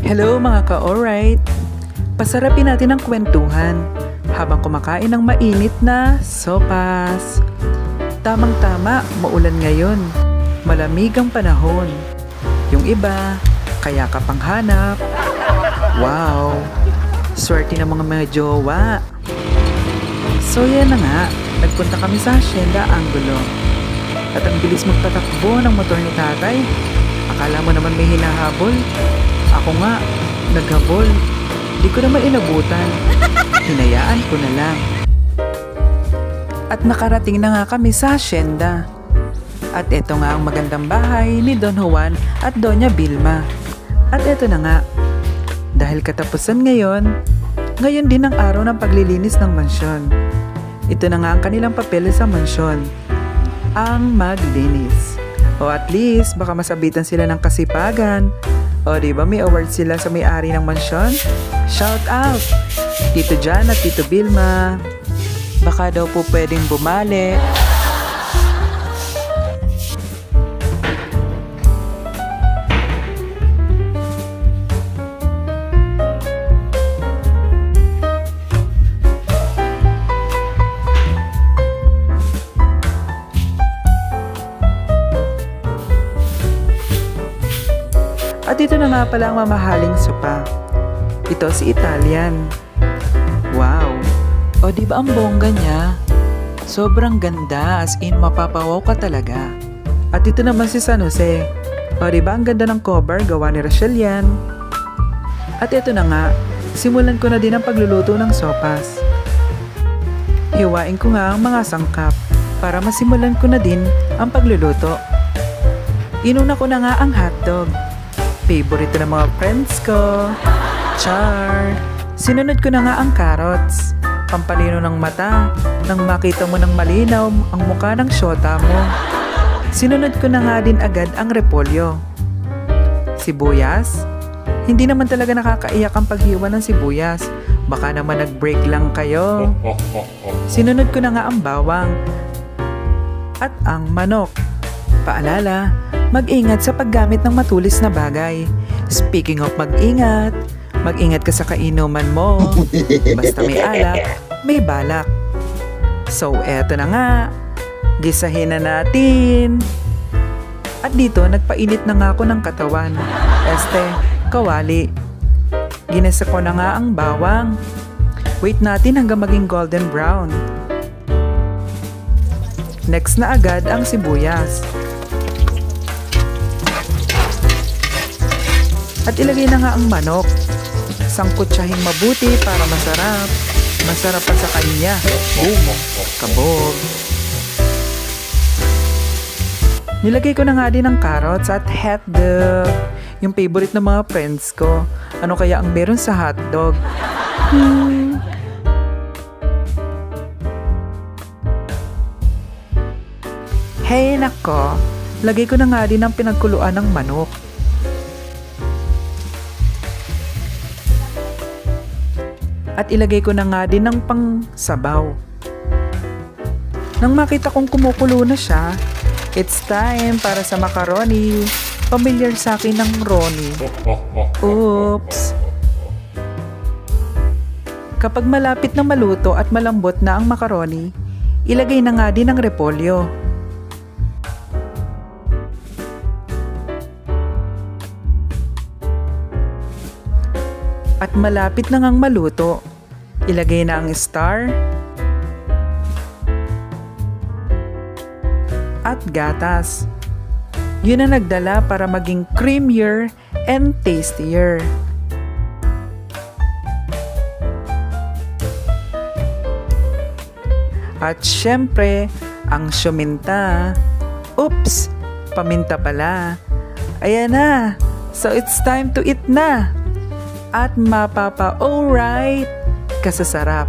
Hello mga ka-alright! Pasarapin natin ang kwentuhan habang kumakain ng mainit na sopas. Tamang-tama, maulan ngayon. Malamig ang panahon. Yung iba, kaya ka pang hanap. Wow! Swerte ng mga jowa. So yan na nga, nagpunta kami sa Hacienda Angulo. At ang bilis magtatakbo ng motor ni tatay. Akala mo naman may hinahabol. Ako nga, naghabol. Di ko naman inabutan. Hinayaan ko na lang. At nakarating na nga kami sa Hacienda. At eto nga ang magandang bahay ni Don Juan at Doña Vilma. At eto na nga, dahil katapusan ngayon din ang araw ng paglilinis ng mansyon. Ito na nga ang kanilang papel sa mansyon, ang maglinis. O at least, baka masabitan sila ng kasipagan. O diba may award sila sa may-ari ng mansyon? Shout out! Tito Jan at Tito Vilma. Baka daw po pwedeng bumali. At ito na nga pala ang mamahaling sopa. Ito si Italian. Wow! O diba ang bongga niya? Sobrang ganda, as in mapapawaw ka talaga. At ito naman si San Jose. O diba ang ganda ng cover, gawa ni Rachel yan. At ito na nga, simulan ko na din ang pagluluto ng sopas. Hiwain ko nga ang mga sangkap para masimulan ko na din ang pagluluto. Inuna ko na nga ang hotdog. Favorite ng mga friends ko. Char! Sinunod ko na nga ang carrots. Pampalino ng mata nang makita mo ng malinaw ang mukha ng syota mo. Sinunod ko na nga din agad ang repolyo. Sibuyas? Hindi naman talaga nakakaiyak ang paghiwa ng sibuyas. Baka naman nag-break lang kayo. Sinunod ko na nga ang bawang at ang manok. Paalala, mag-ingat sa paggamit ng matulis na bagay. Speaking of mag-ingat, mag-ingat ka sa kainuman mo. Basta may alak, may balak. So, eto na nga. Gisahin na natin. At dito, nagpainit na nga ako ng katawan. Kawali. Ginasa ko na nga ang bawang. Wait natin hanggang maging golden brown. Next na agad ang sibuyas. At ilagay na nga ang manok. Sangkutsahing mabuti para masarap. Masarap pa sa kanya. Boom! Kabog! Nilagay ko na nga din ang carrots at hotdog. Yung favorite ng mga friends ko. Ano kaya ang meron sa hotdog? Hey nako! Lagay ko na nga din ang pinagkuluan ng manok. At ilagay ko na nga din ng pang-sabaw. Nang makita kong kumukulo na siya, it's time para sa macaroni. Familiar sa akin ng Ronnie. Oops! Kapag malapit na maluto at malambot na ang macaroni, ilagay na nga din ang repolyo. At malapit na ngang maluto, ilagay na ang star at gatas. Yun ang nagdala para maging creamier and tastier. At syempre, ang syuminta. Oops! Paminta pala. Ayan na! So it's time to eat na! At mapapa-alright kasasarap.